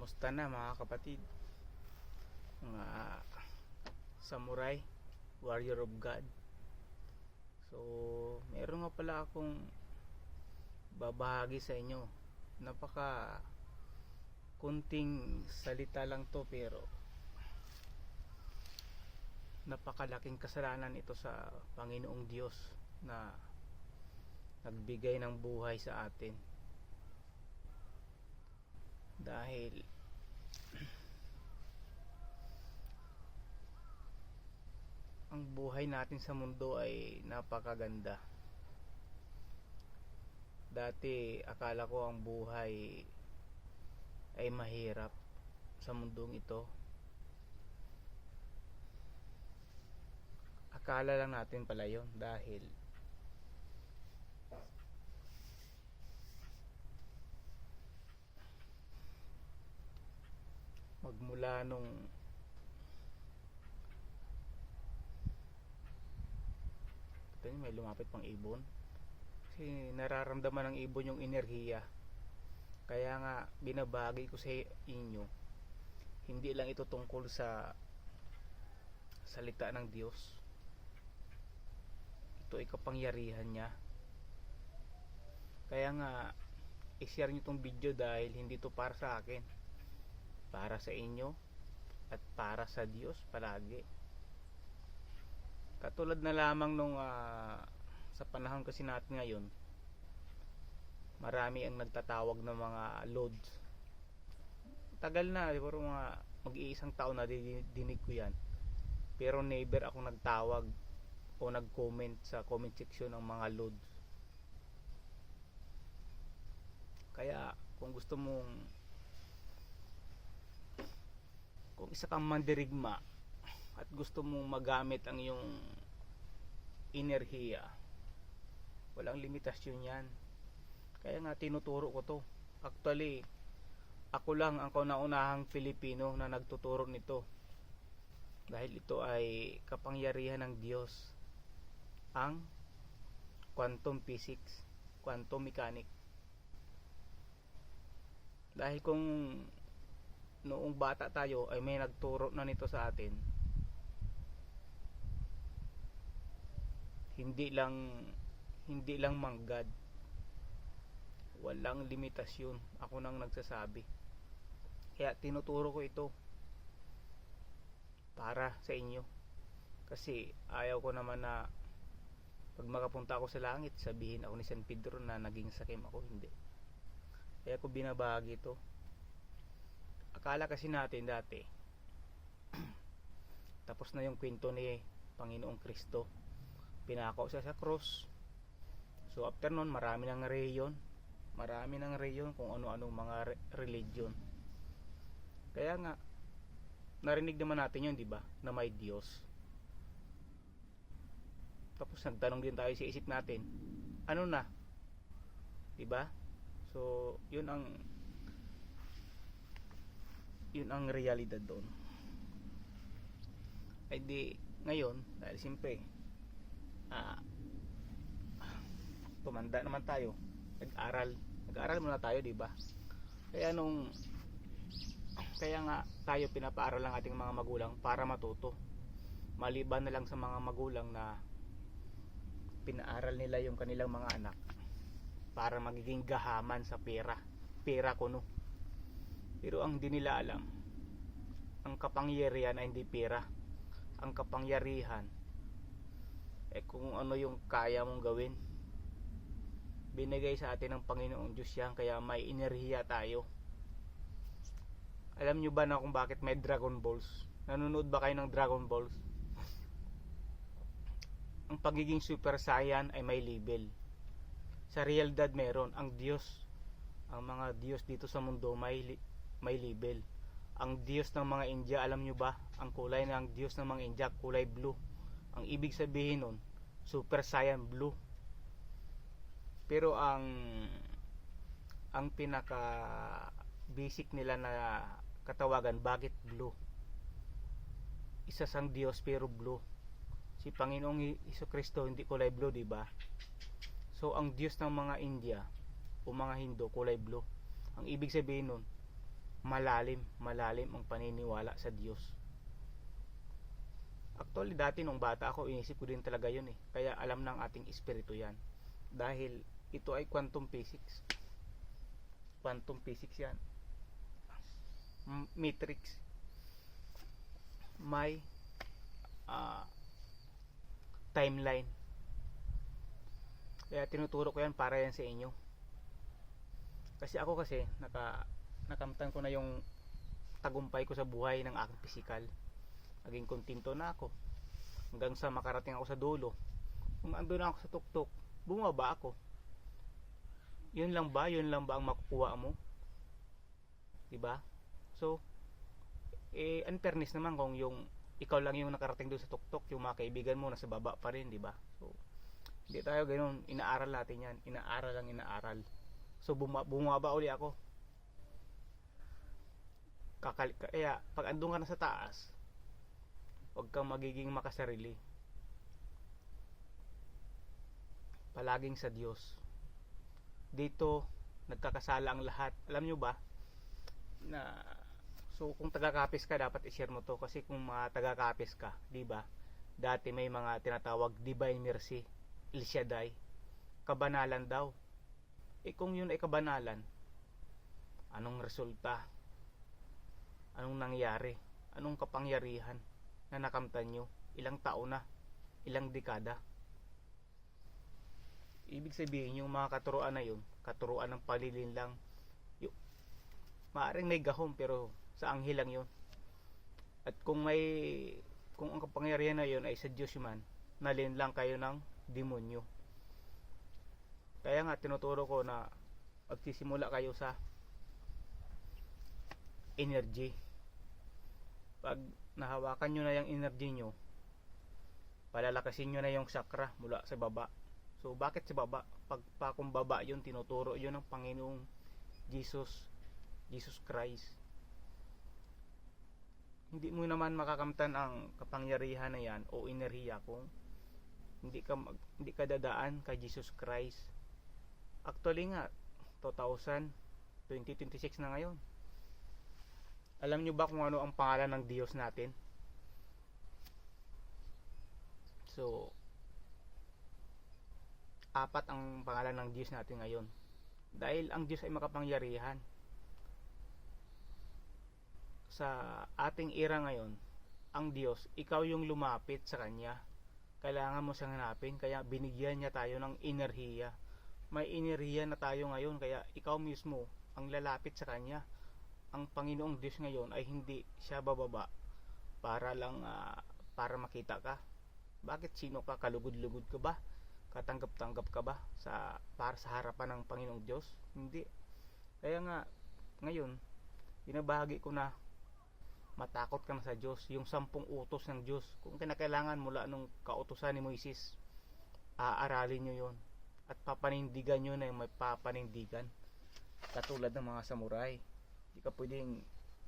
Kamusta na mga kapatid, mga samurai, warrior of God? So, meron nga pala akong babahagi sa inyo. Napaka kunting salita lang to, pero napakalaking kasalanan ito sa Panginoong Diyos na nagbigay ng buhay sa atin. Dahil ang buhay natin sa mundo ay napakaganda. Dati akala ko ang buhay ay mahirap sa mundong ito. Akala lang natin pala yun, dahil magmula nung may lumapit pang ibon, kasi nararamdaman ng ibon yung enerhiya. Kaya nga binabagi ko sa inyo, hindi lang ito tungkol sa salita ng Diyos, ito ay kapangyarihan niya. Kaya nga i-share nyo tong video, dahil hindi to para sa akin, para sa inyo at para sa Diyos palagi. Katulad na lamang nung sa panahon kasi natin ngayon, marami ang nagtatawag ng mga loads. Tagal na, siguro mga mag-iisang taon na dinig ko yan, pero never ako nagtawag o nag-comment sa comment section ng mga loads. Kaya kung gusto mong, kung isa kang mandirigma at gusto mong magamit ang iyong enerhiya, walang limitasyon yan. Kaya nga tinuturo ko to. Actually, ako lang ang kauna-unahang Pilipino na nagtuturo nito, dahil ito ay kapangyarihan ng Diyos, ang quantum physics, quantum mechanics. Dahil kung noong bata tayo ay may nagturo na nito sa atin, hindi lang manggad, walang limitasyon. Ako nang nagsasabi. Kaya tinuturo ko ito para sa inyo, kasi ayaw ko naman na pag makapunta ako sa langit, sabihin ako ni San Pedro na naging sakim ako. Hindi. Kaya ko binabahagi ito. Akala kasi natin dati tapos na yung kwento ni Panginoong Kristo, pinako siya sa cross. So after nun, marami ng reyon kung ano-anong mga religion. Kaya nga narinig naman natin yun, di ba, na may Diyos. Tapos nagtanong din tayo sa isip natin, ano na, di ba? So yun ang realidad doon. Ay di ngayon, dahil siyempre tumanda naman tayo, nag-aral muna tayo, di ba? Kaya nga tayo pinapaaral ang ating mga magulang para matuto, maliban na lang sa mga magulang na pinaaral nila yung kanilang mga anak para magiging gahaman sa pera kuno. Pero ang di nila alam, ang kapangyarihan ay hindi pera. Ang kapangyarihan ay kung ano yung kaya mong gawin. Binigay sa atin ng Panginoong Diyos yan, kaya may enerhiya tayo. Alam nyo ba na kung bakit may Dragon Balls? Nanonood ba kayo ng Dragon Balls? Ang pagiging Super Saiyan ay may label. Sa realidad meron. Ang mga Diyos dito sa mundo may label. Ang Diyos ng mga India, alam nyo ba? Ang kulay ng Diyos ng mga India, kulay blue. Ang ibig sabihin nun, Super Saiyan blue. Pero ang pinaka basic nila na katawagan, bakit blue? Isa sang Diyos pero blue. Si Panginoong Hesukristo hindi kulay blue, di ba? So ang Diyos ng mga India o mga Hindu kulay blue. Ang ibig sabihin nun, malalim ang paniniwala sa Diyos. Actually, dati nung bata ako, inisip ko din talaga yun eh. Kaya alam ng ating espiritu yan. Dahil ito ay quantum physics. Quantum physics yan. Matrix. May timeline. Kaya tinuturo ko yan para yan sa inyo. Kasi ako nakamtan ko na yung tagumpay ko sa buhay ng aking physical. Naging kontento na ako hanggang sa makarating ako sa dulo. Kung andun ako sa tuktok, bumaba ako. Yun lang ba ang makukuha mo? Diba? So unfairness naman kung yung ikaw lang yung nakarating doon sa tuktok, yung mga kaibigan mo nasa baba pa rin, diba? So hindi tayo ganoon, inaaral natin yan, inaaral. So bumaba uli ako. Kaya pag andun ka na sa taas, huwag kang magiging makasarili. Palaging sa Diyos. Dito nagkakasala ang lahat. Alam nyo ba na, so kung taga-Capiz ka, dapat i-share mo to, kasi kung mga taga-Capiz ka, di ba? Dati may mga tinatawag Divine Mercy, El Shaddai, kabanalan daw. Kung yun ay kabanalan, anong resulta? Anong nangyari? Anong kapangyarihan na nakamtan nyo? Ilang taon na? Ilang dekada? Ibig sabihin yung mga katuruan na yun, katuruan ng palilinlang, maaring may gahom pero sa anghel lang yun. At kung ang kapangyarihan na yun ay sa Diyos man, nalinlang kayo ng demonyo. Kaya nga tinuturo ko na magsisimula kayo sa energy. Pag nahawakan nyo na yung energy nyo, palalakasin nyo na yung chakra mula sa baba. So bakit sa baba? Pagpakumbaba yun, tinuturo yun ng Panginoong Jesus Christ. Hindi mo naman makakamtan ang kapangyarihan na yan o enerhiya kung hindi ka dadaan kay Jesus Christ. Actually nga 2026 na ngayon. Alam nyo ba kung ano ang pangalan ng Diyos natin? So 4 ang pangalan ng Diyos natin ngayon. Dahil ang Diyos ay makapangyarihan. Sa ating era ngayon, ang Diyos, ikaw yung lumapit sa Kanya. Kailangan mo siyang hanapin, kaya binigyan niya tayo ng enerhiya. May enerhiya na tayo ngayon, kaya ikaw mismo ang lalapit sa Kanya. Ang Panginoong Diyos ngayon ay hindi siya bababa para lang para makita ka. Bakit? Sino ka? Kalugod-lugod ka ba? Katanggap-tanggap ka ba para sa harapan ng Panginoong Diyos? Hindi. Kaya nga ngayon binabahagi ko na matakot ka na sa Diyos, yung 10 utos ng Diyos. Kung kinakailangan mula nung kautusan ni Moises, aaralin nyo yon at papanindigan nyo na yung may papanindigan, katulad ng mga samurai. Hindi ka pwedeng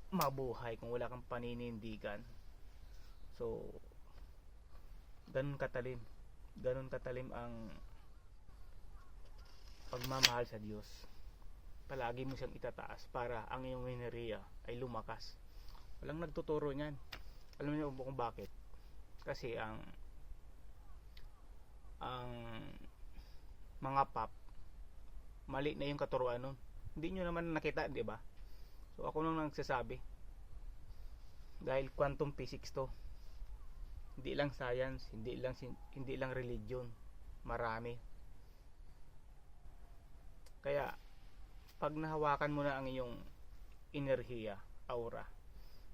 mabuhay kung wala kang paninindigan. So ganun katalim ang pagmamahal sa Diyos. Palagi mo siyang itataas para ang iyong enerhiya ay lumakas. Walang nagtuturo niyan. Alam niyo kung bakit? Kasi ang mga pop, mali na yung katuruan nun. Hindi nyo naman nakita, di ba? So ako nung nagsasabi, dahil quantum physics to, hindi lang science, hindi lang religion, marami. Kaya pag nahawakan mo na ang iyong enerhiya, aura,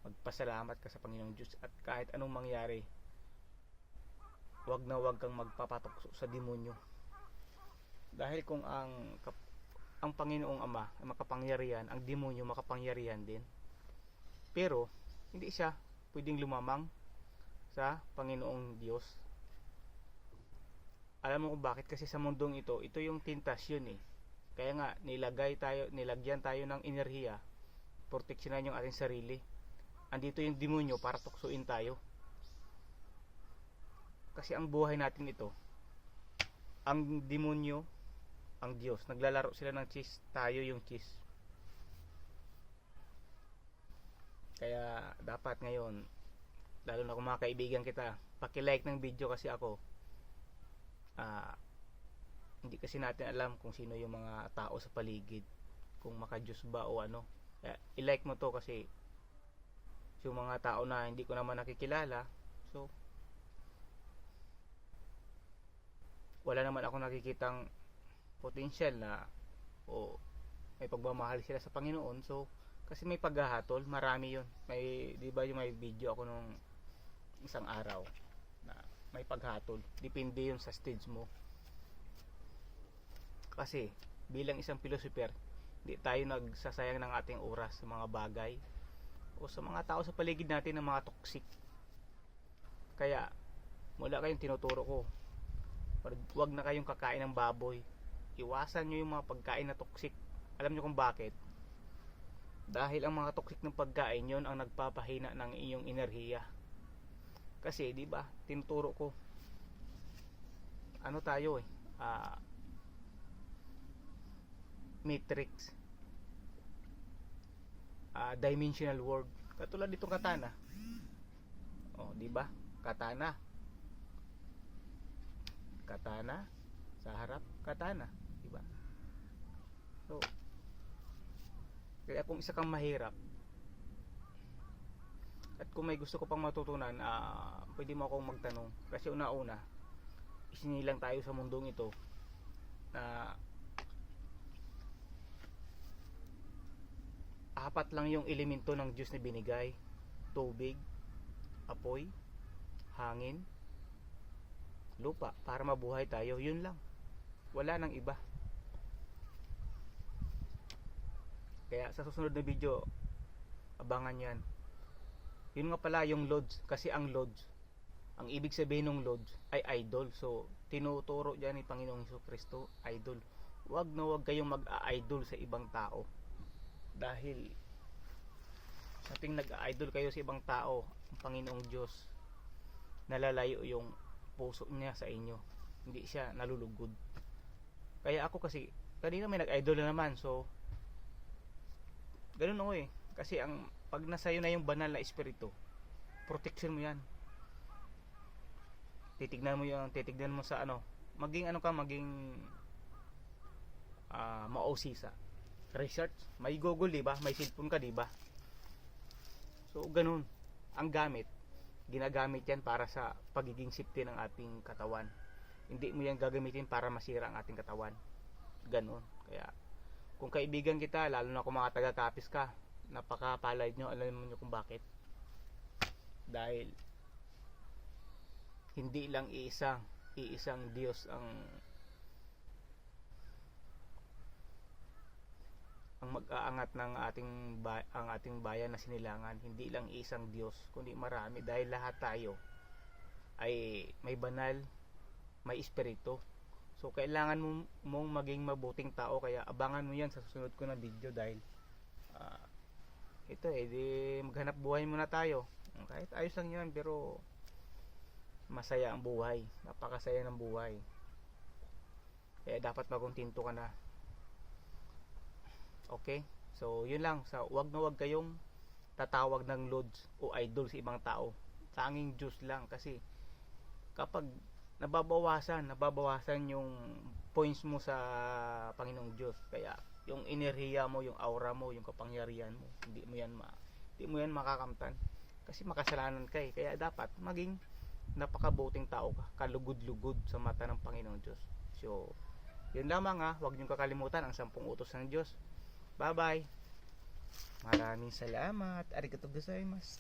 magpasalamat ka sa Panginoong Diyos, at kahit anong mangyari, wag kang magpapatukso sa demonyo. Dahil kung ang Panginoong Ama ay makapangyarihan, ang demonyo makapangyarihan din. Pero hindi siya pwedeng lumamang sa Panginoong Diyos. Alam mo kung bakit? Kasi sa mundong ito yung tentasyon eh. Kaya nga nilagyan tayo ng enerhiya, proteksyonan yung ating sarili. Andito yung demonyo para tuksuin tayo. Kasi ang buhay natin ito, ang demonyo, ang Diyos, naglalaro sila ng chess, tayo yung chess. Kaya dapat ngayon, lalo na kung mga kaibigan kita, paki-like ng video kasi ako hindi kasi natin alam kung sino yung mga tao sa paligid, kung maka-Diyos ba o ano. Kaya i-like mo to kasi yung mga tao na hindi ko naman nakikilala, so wala naman ako nakikitang potential na o may pagmamahal sila sa Panginoon. So kasi may paghahatol, marami yun. May, di ba yung may video ako nung isang araw na may paghatol, depende yun sa stage mo. Kasi bilang isang philosopher, hindi tayo nagsasayang ng ating oras sa mga bagay o sa mga tao sa paligid natin ng mga toxic. Kaya mula kayong tinuturo ko, huwag na kayong kakain ng baboy, iwasan nyo yung mga pagkain na toxic. Alam nyo kung bakit? Dahil ang mga toxic ng pagkain, yon ang nagpapahina ng iyong enerhiya. Kasi di ba tinuturo ko, ano tayo matrix, dimensional world. Katulad ditong katana, di ba? Katana sa harap, katana, di ba? So kaya kung isa kang mahirap at kung may gusto ko pang matutunan, pwede mo akong magtanong. Kasi una-una, isinilang tayo sa mundong ito na apat lang yung elemento ng Diyos na binigay: tubig, apoy, hangin, lupa, para mabuhay tayo. Yun lang, wala nang iba. Kaya sa susunod na video, abangan yan. Yun nga pala yung Lods, kasi ang Lods, ang ibig sabihin ng Lods ay idol. So tinuturo dyan ni Panginoong Jesucristo, idol. Wag na wag kayong mag-idol sa ibang tao, dahil sa ting nag-idol kayo sa ibang tao, ang Panginoong Diyos, nalalayo yung puso niya sa inyo, hindi siya nalulugod. Kaya ako kasi kanina may nag-idol na naman, so ganun ako kasi ang pag nasa iyo na yung banal na espiritu, protection mo yan. Titignan mo sa maging mausisa, research, may Google, di ba? May cellphone ka, di ba? So ganun ang ginagamit yan para sa pagiging safety ng ating katawan. Hindi mo yan gagamitin para masira ang ating katawan. Ganun. Kaya kung kaibigan kita, lalo na kung mga taga-Capiz ka, napakapalad nyo. Alam nyo kung bakit? Dahil hindi lang iisang Diyos ang mag-aangat ng ang ating bayan na sinilangan. Hindi lang isang Diyos, kundi marami, dahil lahat tayo ay may banal, may espiritu. So kailangan mong maging mabuting tao. Kaya abangan mo yan sa susunod ko na video, dahil di maghanap buhay muna tayo. Kahit ayos lang yan, pero masaya ang buhay, napakasaya ng buhay. Kaya dapat makontento ka na. Okay? So yun lang. So wag na wag kayong tatawag ng Lods o idol sa ibang tao. Tanging Diyos lang. Kasi kapag nababawasan yung points mo sa Panginoong Diyos, kaya yung enerhiya mo, yung aura mo, yung kapangyarihan mo, hindi mo yan makakamtan, kasi makasalanan ka kaya dapat maging napakabuting tao ka, kalugod-lugod sa mata ng Panginoong Diyos. So yun lamang, huwag niyong kakalimutan ang 10 utos ng Diyos. Bye bye, maraming salamat, arigatou gozaimasu.